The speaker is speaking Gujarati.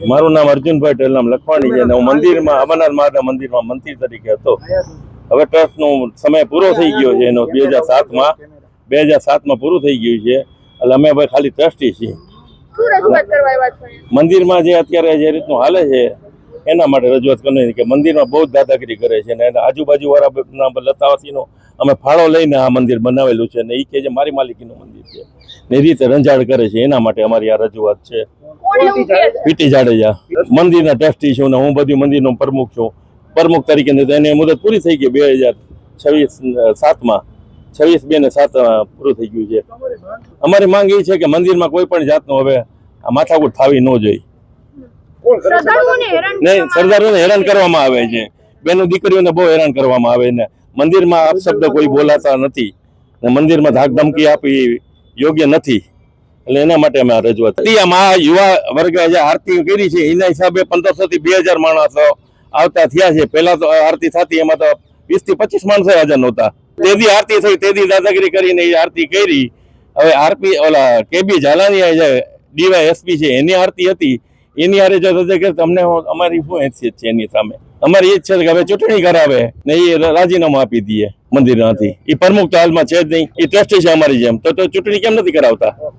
મારું નામ અર્જુનભાઈ ટેલનામ લખવાણી છે અને હું મંદિરમાં અમરનાથ મહાદેવ મંદિરમાં મંત્રી તરીકે હતો. હવે ટ્રસ્ટનો સમય પૂરો થઈ ગયો છે, એનો 2007માં પૂરું થઈ ગયું છે. એટલે અમે હવે ખાલી ટ્રસ્ટી છીએ. મંદિરમાં જે અત્યારે જે રીતનું હાલે છે એના માટે રજૂઆત કરવાની કે મંદિરમાં બહુ દાદાગીરી કરે છે અને આજુબાજુ વાળા લતાવાસીનો અમે ફાળો લઈને આ મંદિર બનાવેલું છે અને એ કે જે મારી માલિકીનું મંદિર છે ને એ રીતે રંજાડ કરે છે. એના માટે અમારી આ રજૂઆત છે. પીટી જાડેજા મંદિરના ટ્રસ્ટી છું ને હું બધી મંદિરનો પ્રમુખ છું. પ્રમુખ તરીકે એની મુદત પૂરી થઈ ગઈ 2026-7માં 26/2/7 પૂરું થઈ ગયું છે. અમારી માંગ એ છે કે મંદિરમાં કોઈ પણ જાતનું હવે આ માથાકૂટ થવી ન જોઈએ. નહીં, સરદારોને હેરાન કરવામાં આવે છે, બેનો દીકરીઓને બહુ હેરાન કરવામાં આવે ને મંદિરમાં અપશબ્દ કોઈ બોલાતા નથી ને મંદિરમાં ધાક ધમકી આપી યોગ્ય નથી. એટલે એના માટે અમે આ રજૂઆત આમાં યુવા વર્ગે જે આરતી કરી છે એના હિસાબે 1500 થી 2000 માણસો આવતા થયા છે. પહેલા તો આરતી થતી એમાં તો 20 થી 25 માણસો હાજર નહોતા. તેથી આરતી થઈ, તેથી દાદાગીરી કરીને એ આરતી કરી. હવે આરપી ઓલા કેબી ઝાલાની ડીવાયએસપી છે એની આરતી હતી, એની હારે જો તમને અમારી શું હેસિયત છે એની સામે? અમારી એ જ છે કે હવે ચૂંટણી કરાવે ને એ રાજીનામું આપી દઈએ મંદિરમાંથી. એ પ્રમુખ તો હાલમાં છે જ નહીં, એ ટ્રસ્ટી છે અમારી જેમ. તો ચૂંટણી કેમ નથી કરાવતા?